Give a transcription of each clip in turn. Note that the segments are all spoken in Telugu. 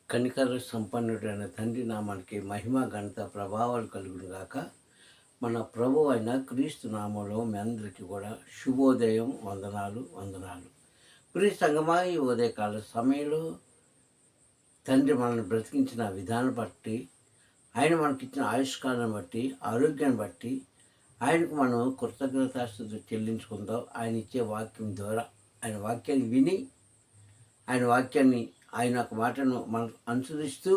కనికర సంపన్నుడైన తండ్రి నామానికి మహిమ ఘనత ప్రభావాలు కలుగును గాక. మన ప్రభు అయిన క్రీస్తు నామంలో మీ అందరికీ కూడా శుభోదయం, వందనాలు. ప్రియ సంగమా, ఈ ఉదయకాల సమయంలో తండ్రి మనల్ని బ్రతికించిన విధానం బట్టి, ఆయన మనకిచ్చిన ఆయుష్కాలను బట్టి, ఆరోగ్యాన్ని బట్టి ఆయనకు మనం కృతజ్ఞతాస్తుతులు చెల్లించుకుందాం. ఆయన ఇచ్చే వాక్యం ద్వారా ఆయన వాక్యాన్ని విని, ఆయన ఒక మాటను మనం అనుసరిస్తూ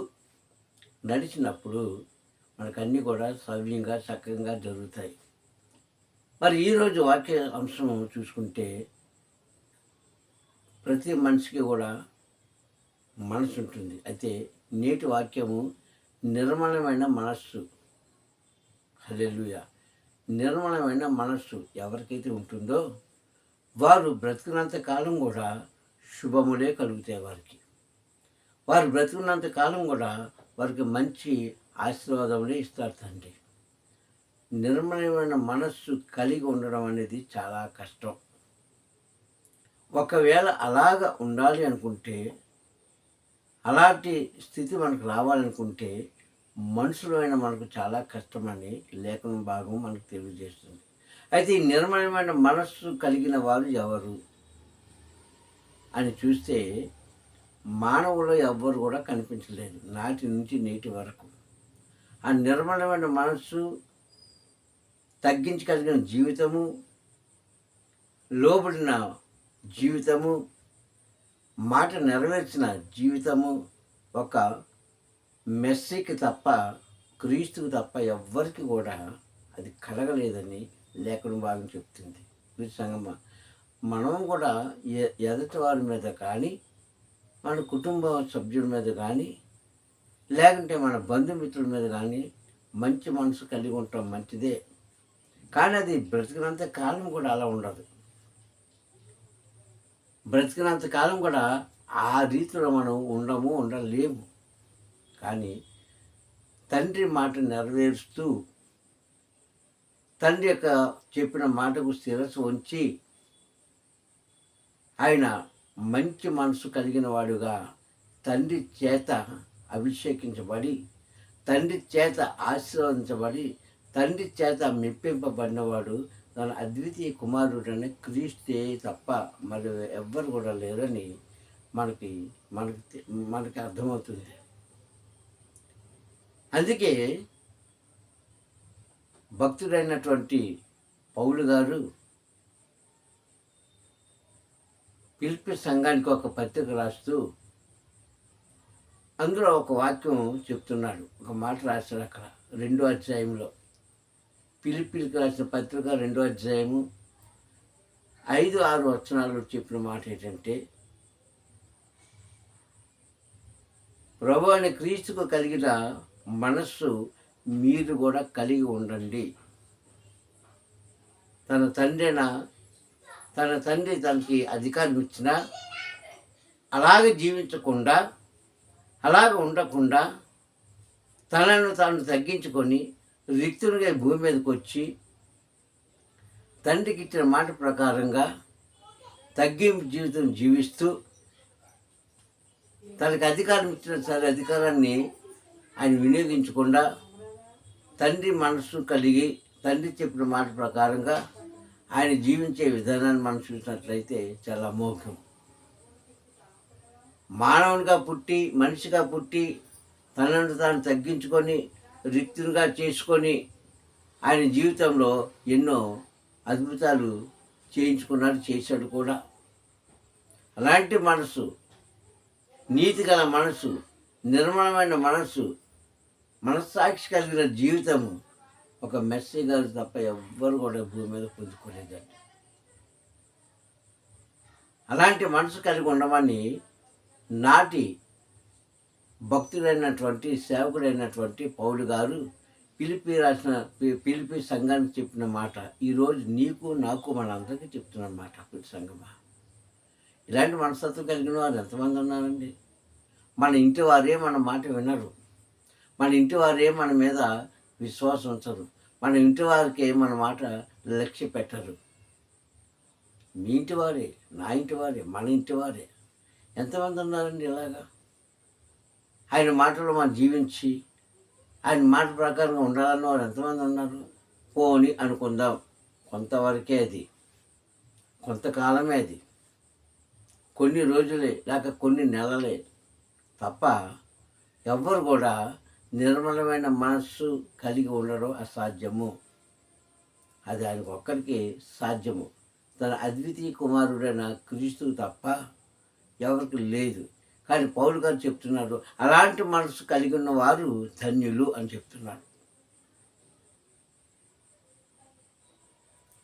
నడిచినప్పుడు మనకన్నీ కూడా సవ్యంగా చక్కగా జరుగుతాయి. మరి ఈరోజు వాక్య అంశం చూసుకుంటే, ప్రతి మనిషికి కూడా మనసు ఉంటుంది. అయితే నేటి వాక్యము నిర్మలమైన మనస్సు. హల్లెలూయా. నిర్మలమైన మనస్సు ఎవరికైతే ఉంటుందో వారు బ్రతికినంత కాలం కూడా శుభములే కలుగుతాయి. వారు బ్రతికినంత కాలం కూడా వారికి మంచి ఆశీర్వాదములే ఇస్తారు తండ్రి. నిర్మలమైన మనస్సు కలిగి ఉండడం అనేది చాలా కష్టం. ఒకవేళ అలాగ ఉండాలి అనుకుంటే, అలాంటి స్థితి మనకు రావాలనుకుంటే మనుషులైన మనకు చాలా కష్టమని లేఖన భాగం మనకు తెలియజేస్తుంది. అయితే ఈ నిర్మలమైన మనస్సు కలిగిన వారు ఎవరు అని చూస్తే, మానవులు ఎవ్వరు కూడా కనిపించలేదు నాటి నుంచి నేటి వరకు. ఆ నిర్మలమైన మనస్సు, తగ్గించగలిగిన జీవితము, లోబడిన జీవితము, మాట నెరవేర్చిన జీవితము ఒక మెస్సీకి తప్ప, క్రీస్తుకు తప్ప ఎవ్వరికి కూడా అది కలగలేదని లేఖన భాగం చెప్తుంది. సంగమ మనం కూడా ఎదుటి వారి మీద కానీ, మన కుటుంబ సభ్యుల మీద కానీ, లేకుంటే మన బంధుమిత్రుల మీద కానీ మంచి మనసు కలిగి ఉంటాం, మంచిదే. కానీ అది బ్రతికినంత కాలం కూడా అలా ఉండదు. బ్రతికినంత కాలం కూడా ఆ రీతిలో మనం ఉండలేము. కానీ తండ్రి మాట నెరవేరుస్తూ, తండ్రి యొక్క చెప్పిన మాటకు శిరస్సు ఉంచి, ఆయన మంచి మనసు కలిగిన వాడుగా తండ్రి చేత అభిషేకించబడి, తండ్రి చేత ఆశీర్వదించబడి, తండ్రి చేత మెప్పింపబడినవాడు తన అద్వితీయ కుమారుడనే క్రీస్తే తప్ప మరి ఎవ్వరు కూడా లేరని మనకి అర్థమవుతుంది. అందుకే భక్తుడైనటువంటి పౌలు గారు ఫిలిప్పీ సంఘానికి ఒక పత్రిక రాస్తూ అందులో ఒక వాక్యం చెప్తున్నాడు, ఒక మాట రాశాడు అక్కడ 2వ అధ్యాయంలో. ఫిలిప్పీకి రాసిన పత్రిక 2వ అధ్యాయము 5-6 వచనాల్లో చెప్పిన మాట ఏంటంటే, ప్రభువైన అనే క్రీస్తుకు కలిగిన మనస్సు మీరు కూడా కలిగి ఉండండి. తన తండ్రి తనకి అధికారం ఇచ్చినా అలాగే జీవించకుండా, అలాగ ఉండకుండా తనను తాను తగ్గించుకొని రిక్తునిగా భూమి మీదకి వచ్చి, తండ్రికి ఇచ్చిన మాట ప్రకారంగా తగ్గింపు జీవితం జీవిస్తూ, తనకి అధికారం ఇచ్చిన సరే అధికారాన్ని ఆయన వినియోగించకుండా తండ్రి మనస్సు కలిగి, తండ్రి చెప్పిన మాట ప్రకారంగా ఆయన జీవించే విధానాన్ని మనం చూసినట్లయితే చాలా అమోఘం. మానవునిగా పుట్టి, మనిషిగా పుట్టి, తనను తాను తగ్గించుకొని రిక్తునిగా చేసుకొని ఆయన జీవితంలో ఎన్నో అద్భుతాలు చేశాడు కూడా. అలాంటి మనసు, నీతిగల మనసు, నిర్మలమైన మనసు, మనస్సాక్షి కలిగిన జీవితము ఒక మెస్సీ గారు తప్ప ఎవ్వరు కూడా భూమి మీద పొందుకోలేదండి. అలాంటి మనసు కలిగి ఉండమని నాటి భక్తుడైనటువంటి సేవకుడైనటువంటి పౌలు గారు ఫిలిప్పీ సంఘానికి చెప్పిన మాట ఈరోజు నీకు నాకు మనందరికీ చెప్తున్న మాట. సంఘమా, ఇలాంటి మనస్తత్వం కలిగిన వారు ఎంతమంది ఉన్నారండి? మన ఇంటి వారే మన మాట వినరు, మన ఇంటి వారే మన మీద విశ్వాసం ఉంచరు, మన ఇంటి వారికి మన మాట లక్ష్య పెట్టరు. మీ ఇంటి వారే, నా ఇంటి వారే, మన ఇంటి వారే ఎంతమంది ఉన్నారండి ఇలాగా? ఆయన మాటలు మనం జీవించి ఆయన మాట ప్రకారంగా ఉండాలన్న వారు ఎంతమంది ఉన్నారు? పోని అనుకుందాం, కొంతవరకే అది, కొంతకాలమే అది, కొన్ని రోజులే లేక కొన్ని నెలలే తప్ప ఎవ్వరు కూడా నిర్మలమైన మనస్సు కలిగి ఉండడం అసాధ్యము. అది ఆయనకు ఒక్కరికి సాధ్యము. తన అద్వితీయ కుమారుడైన క్రీస్తు తప్ప ఎవరికి లేదు. కానీ పౌలు గారు చెప్తున్నారు, అలాంటి మనసు కలిగి ఉన్న వారు ధన్యులు అని చెప్తున్నాడు.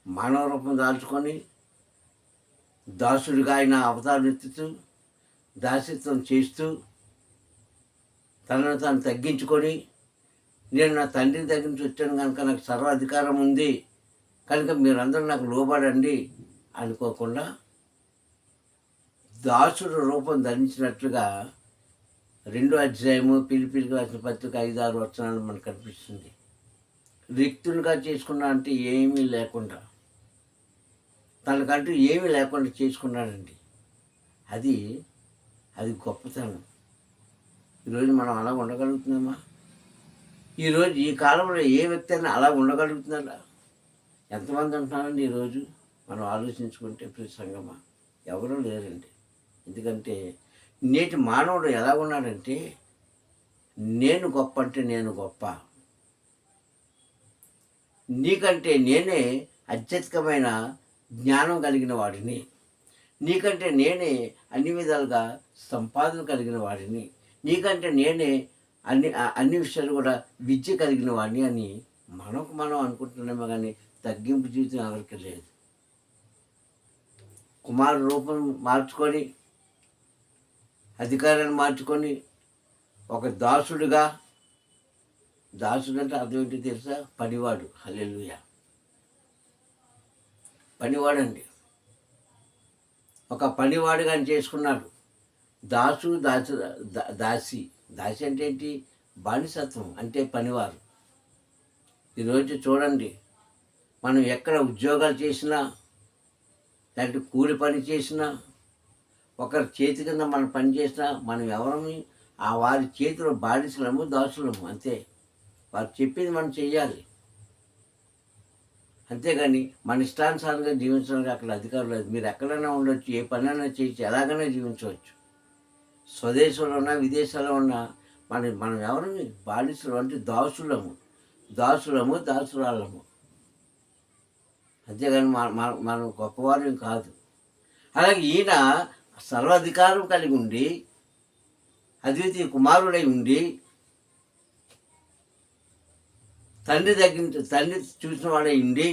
మానవ రూపం దాల్చుకొని దాసుడిగా ఆయన అవతారం ఎత్తుతూ దాసిత్వం చేస్తూ తనను తాను తగ్గించుకొని, నేను నా తండ్రిని దగ్గర నుంచి వచ్చాను కనుక నాకు సర్వాధికారం ఉంది కనుక మీరందరూ నాకు లోబడండి అనుకోకుండా దాసుడు రూపం ధరించినట్లుగా 2వ అధ్యాయము పిలిపిలికి రాసిన పత్రిక 5-6 వచనాలు మనకు కనిపిస్తుంది. రిక్తునిగా చేసుకున్నా అంటే ఏమీ లేకుండా, తనకంటూ ఏమీ లేకుండా చేసుకున్నాడండి. అది గొప్పతనం. ఈరోజు మనం అలా ఉండగలుగుతున్నామా? ఈరోజు ఈ కాలంలో ఏ వ్యక్తి అయినా అలా ఉండగలుగుతున్నారా? ఎంతమంది ఉంటున్నారండి ఈరోజు? మనం ఆలోచించుకుంటే ప్రతి సంగమా ఎవరూ లేరండి. ఎందుకంటే నేటి మానవుడు ఎలా ఉన్నాడంటే, నేను గొప్ప అంటే నేను గొప్ప, నీకంటే నేనే అత్యధికమైన జ్ఞానం కలిగిన వాడిని, నీకంటే నేనే అన్ని విధాలుగా సంపాదన కలిగిన వాడిని, నీకంటే నేనే అన్ని విషయాలు కూడా విద్య కలిగిన వాడిని అని మనం అనుకుంటున్నామో కానీ తగ్గింపు జీవితం ఎవరికి లేదు. కుమారుడు రూపం మార్చుకొని, అధికారాన్ని మార్చుకొని ఒక దాసుడు అంటే అర్థం ఏంటి తెలుసా? పనివాడు. హల్లెలూయా, పనివాడండి. ఒక పనివాడుగా ఆయన చేసుకున్నాడు. దాసి అంటే ఏంటి? బానిసత్వం అంటే పనివారు. ఈరోజు చూడండి, మనం ఎక్కడ ఉద్యోగాలు చేసినా లేకపోతే కూలి పని చేసినా, ఒకరి చేతి కింద మనం పని చేసినా మనం ఎవరమి? వారి చేతిలో బానిసలము, దాసులము, అంతే. వారు చెప్పింది మనం చెయ్యాలి. అంతేగాని మన ఇష్టానుసారంగా జీవించడానికి అక్కడ అధికారం లేదు. మీరు ఎక్కడైనా ఉండొచ్చు, ఏ పనైనా చేయొచ్చు, ఎలాగైనా జీవించవచ్చు. స్వదేశంలో ఉన్నా విదేశాల్లో ఉన్నా మనం ఎవరిని? బానిసలు అంటే దాసులము, దాసురాళ్ళము. అంతేగాని మనం గొప్పవారు కాదు. అలాగే ఈయన సర్వాధికారం కలిగి ఉండి, అద్వితీయ కుమారుడై ఉండి, తండ్రి చూసిన వాడై ఉండి,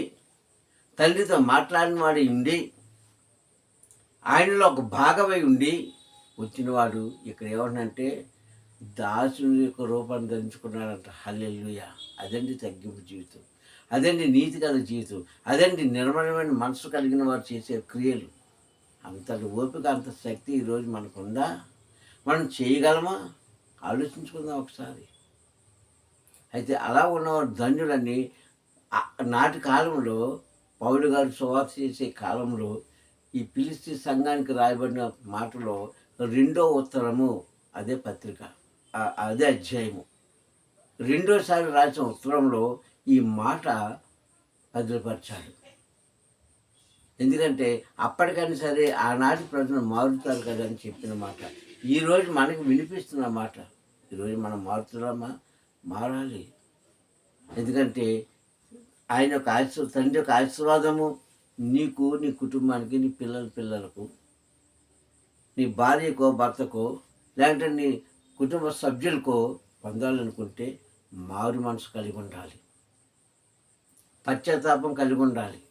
తండ్రితో మాట్లాడిన వాడై ఉండి, ఆయనలో ఒక భాగమై ఉండి వచ్చినవాడు ఇక్కడ ఏమంటే దాసుని యొక్క రూపాన్ని ధరించుకున్నాడంట. హల్లెలూయా. అదండి తగ్గింపు జీవితం, అదండి నీతి గల జీవితం, అదండి నిర్మలమైన మనసు కలిగిన వారు చేసే క్రియలు. అంతటి ఓపిక, అంత శక్తి ఈరోజు మనకుందా? మనం చేయగలమా? ఆలోచించుకుందాం ఒకసారి. అయితే అలా ఉన్నవారు ధన్యులని నాటి కాలంలో పౌలు గారు సువార్త చేసే కాలంలో ఈ ఫిలిష్తీ సంఘానికి రాయబడిన మాటలో 2వ ఉత్తరము, అదే పత్రిక, అదే అధ్యాయము, 2వసారి రాసిన ఉత్తరంలో ఈ మాట భద్రపరిచాడు. ఎందుకంటే అప్పటికైనా సరే ఆనాటి ప్రజలు మారుతారు కదా అని చెప్పిన మాట ఈరోజు మనకి వినిపిస్తున్న మాట. ఈరోజు మనం మారుతున్నామా? మారాలి. ఎందుకంటే ఆయన యొక్క తండ్రి యొక్క ఆశీర్వాదము నీకు, నీ కుటుంబానికి, నీ పిల్లలకు, నీ భార్యకో భర్తకో లేదంటే నీ కుటుంబ సభ్యులకో పొందాలనుకుంటే మారు మనసు కలిగి ఉండాలి, పశ్చాత్తాపం కలిగి ఉండాలి,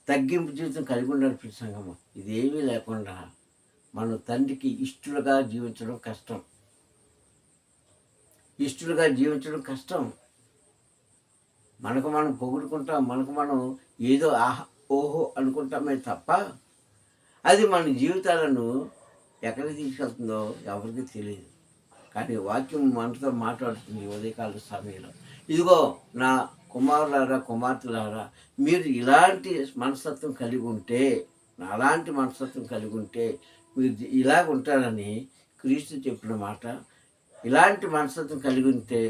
తగ్గింపు జీవితం కలిగి ఉండాలి. ప్రతి సంగమం ఇదేమీ లేకుండా మనం తండ్రికి ఇష్టలుగా జీవించడం కష్టం. ఇష్టలుగా జీవించడం కష్టం. మనకు మనం పొగుడుకుంటాం, మనకు మనం ఏదో ఓహో అనుకుంటామే తప్ప అది మన జీవితాలను ఎక్కడికి తీసుకెళ్తుందో ఎవరికి తెలియదు. కానీ వాక్యం మనతో మాట్లాడుతుంది ఉదయకాల సమయంలో. ఇదిగో నా కుమారులారా, కుమార్తెలారా, మీరు ఇలాంటి మనస్తత్వం కలిగి ఉంటే, అలాంటి మనస్తత్వం కలిగి ఉంటే మీరు ఇలాగ ఉంటారని క్రీస్తు చెప్పిన మాట ఇలాంటి మనస్తత్వం కలిగి ఉంటే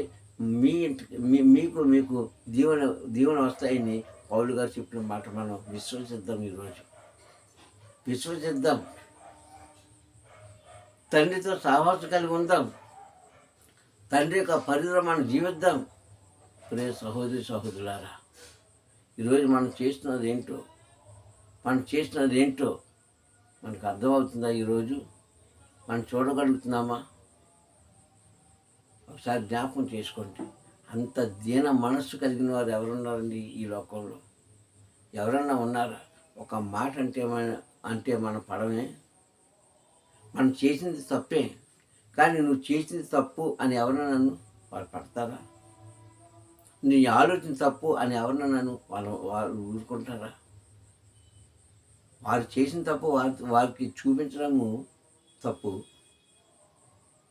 మీ ఇంటికి మీకు మీకు దీవెన దీవెన వస్తాయని పౌలు గారు చెప్పిన మాట మనం విశ్వసిద్దాం. ఈరోజు విశ్వసిద్దాం. తండ్రితో సహవాసం కలిగి ఉందాం. తండ్రి యొక్క పరిధిలో మనం జీవిద్దాం. ప్రియ సహోదరి సహోదరులారా, ఈరోజు మనం చేస్తున్నది ఏంటో మనకు అర్థమవుతుందా? ఈరోజు మనం చూడగలుగుతున్నామా? ఒకసారి జ్ఞాపకం చేసుకోండి. అంత దీన మనస్సు కలిగిన వారు ఎవరున్నారండి ఈ లోకంలో? ఎవరన్నా ఉన్నారా? ఒక మాట అంటే మన పడమే. మనం చేసింది తప్పే, కానీ నువ్వు చేసింది తప్పు అని ఎవరన్నా నన్ను వాళ్ళు పడతారా? నీ ఆలోచన తప్పు అని ఎవరన్నా నన్ను వాళ్ళు ఊరుకుంటారా? వారు చేసిన తప్పు వారికి చూపించడము తప్పు.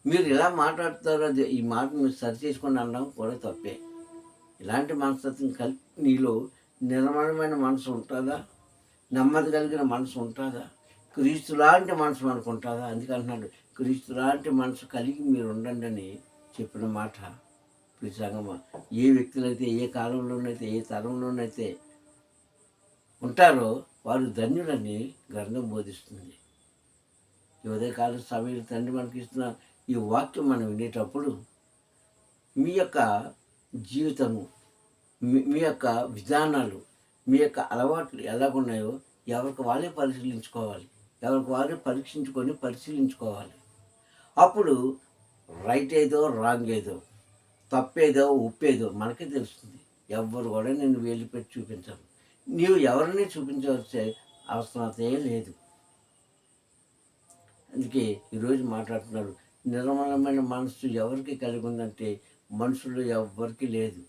మీరు ఎలా మాట్లాడుతారో ఈ మాట మీరు సరి చేసుకొని అనడం కూడా తప్పే. ఇలాంటి మనస్తత్వం నీలో నిర్మలమైన మనసు ఉంటుందా? నెమ్మది కలిగిన మనసు ఉంటుందా? క్రీస్తు లాంటి మనసు మనకు ఉంటుందా? అందుకంటున్నాడు, క్రీస్తు లాంటి మనసు కలిగి మీరు ఉండండి అని చెప్పిన మాట. సంగమా, ఏ వ్యక్తులైతే ఏ కాలంలోనైతే ఏ తరంలోనైతే ఉంటారో వారు ధన్యులని గ్రంథం బోధిస్తుంది. ఈ ఉదయకాల సమయంలో తండ్రి మనకి ఇస్తున్న ఈ వాక్యం మనం వినేటప్పుడు మీ యొక్క జీవితము, మీ యొక్క విధానాలు, మీ యొక్క అలవాట్లు ఎలాగున్నాయో ఎవరికి వాళ్ళే పరిశీలించుకోవాలి. ఎవరికి వాళ్ళే పరిశీలించుకోవాలి. అప్పుడు రైట్ ఏదో రాంగ్ ఏదో, తప్పేదో ఉప్పేదో మనకే తెలుస్తుంది. ఎవ్వరు కూడా నేను వేలు పెట్టి చూపించరు. నీవు ఎవరిని చూపించవలసే అవసరమే లేదు. అందుకే ఈరోజు మాట్లాడుతున్నారు, నిర్మలమైన మనసు ఎవరికి కలిగి ఉందంటే మనుషులు ఎవ్వరికి లేదు.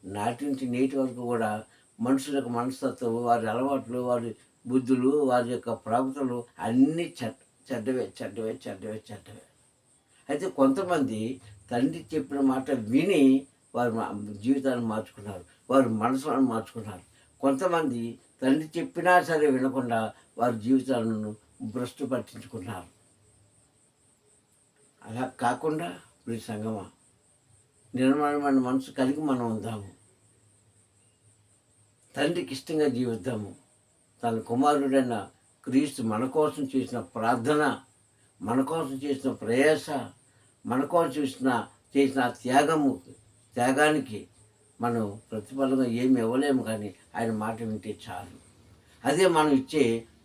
నాటి నుంచి నేటి వరకు కూడా మనుషుల యొక్క మనస్తత్వం, వారి అలవాట్లు, వారి బుద్ధులు, వారి యొక్క ప్రవర్తనలు అన్నీ చెడ్డవే. అయితే కొంతమంది తండ్రి చెప్పిన మాట విని వారి జీవితాన్ని మార్చుకున్నారు, వారి మనసులను మార్చుకున్నారు. కొంతమంది తండ్రి చెప్పినా సరే వినకుండా వారి జీవితాలను భ్రష్టు పట్టించుకున్నారు. అలా కాకుండా ప్రియ సంగమా, నిర్మలమైన మనసు కలిగి మనం ఉందాము. తండ్రికి ఇష్టంగా జీవిద్దాము. తన కుమారుడైన క్రీస్తు మన కోసం చేసిన ప్రార్థన, మన కోసం చేసిన ప్రయాస, మన కోసం చేసిన త్యాగానికి మనం ప్రతిఫలంగా ఏమి ఇవ్వలేము, కానీ ఆయన మాట వింటే చాలు. అదే మనం ఇచ్చే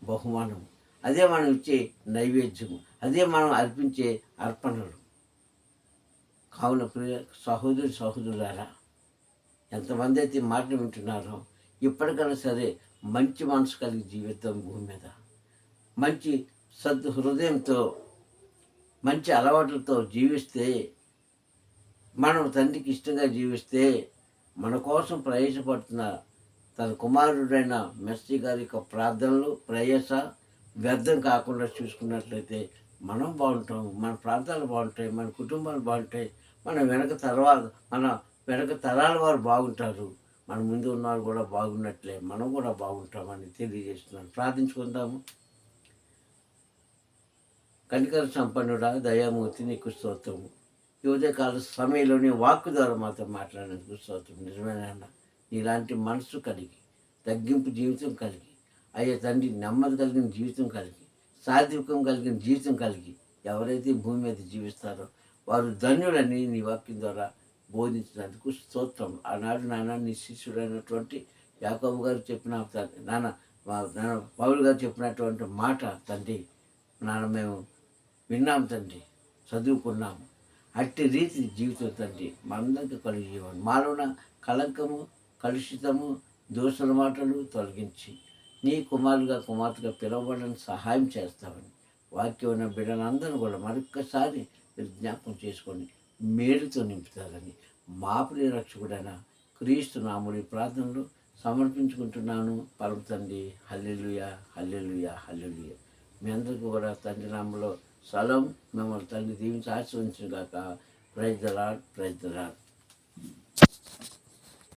బహుమానం, అదే మనం ఇచ్చే నైవేద్యము, అదే మనం అర్పించే అర్పణలు. కావున ప్రియ సహోదరులారా, ఎంతమంది అయితే మాటలు వింటున్నారో ఇప్పటికైనా సరే మంచి మనసు కలిగి జీవితం భూమి మీద, మంచి హృదయంతో, మంచి అలవాట్లతో జీవిస్తే, మనం తండ్రికి ఇష్టంగా జీవిస్తే, మన కోసం ప్రయాసపడుతున్న తన కుమారుడైన మెస్సీ గారి యొక్క ప్రార్థనలు, ప్రయాస వ్యర్థం కాకుండా చూసుకున్నట్లయితే మనం బాగుంటాం, మన ప్రాంతాలు బాగుంటాయి, మన కుటుంబాలు బాగుంటాయి, మన వెనక తరాల వారు బాగుంటారు, మన ముందు ఉన్నవారు కూడా బాగున్నట్లే మనం కూడా బాగుంటామని తెలియజేస్తున్నాను. ప్రార్థించుకుందాము. కనికర సంపన్నుడా, దయామూర్తి, నీకు స్తోత్రము. ఈ ఉదయకాల సమయంలోని వాక్కు ద్వారా మాతో మాట్లాడినందుకు స్తోత్రం. నిజమేనా? ఇలాంటి మనసు కలిగి, తగ్గింపు జీవితం కలిగి, అయ్యే తండ్రి నెమ్మది కలిగిన జీవితం కలిగి, సాత్వికం కలిగిన జీవితం కలిగి ఎవరైతే భూమి మీద జీవిస్తారో వారు ధన్యులని నీ వాక్యం ద్వారా బోధించినందుకు స్తోత్రం. ఆనాడు నాన్న నీ శిష్యుడైనటువంటి యాకోబు గారు చెప్పిన నాన్న పౌలు గారు చెప్పినటువంటి మాట తండ్రి నాన్న మేము విన్నాం తండ్రి, చదువుకున్నాము. అట్టి రీతి జీవితం తండ్రి మనందరికీ కలిగి ఇవ్వండి. మాలోన కలంకము, కలుషితము, దోషుల మాటలు తొలగించి నీ కుమార్తెగా పిలవబడని సహాయం చేస్తామని వాక్యం ఉన్న బిడ్డలందరూ కూడా మరొక్కసారి జ్ఞాపకం చేసుకొని మేలుతో నింపుతారని మా ప్రియ రక్షకుడైన క్రీస్తు నామములో ప్రార్థనలు సమర్పించుకుంటున్నాను పరమ తండ్రి. హల్లెలూయా, హల్లెలూయా, హల్లెలూయా. మీ అందరికీ కూడా తండ్రి నామములో సలాం. మిమ్మల్ని తండ్రి దీవించి ఆశీర్వదించుగాక. Praise the Lord, praise the lord.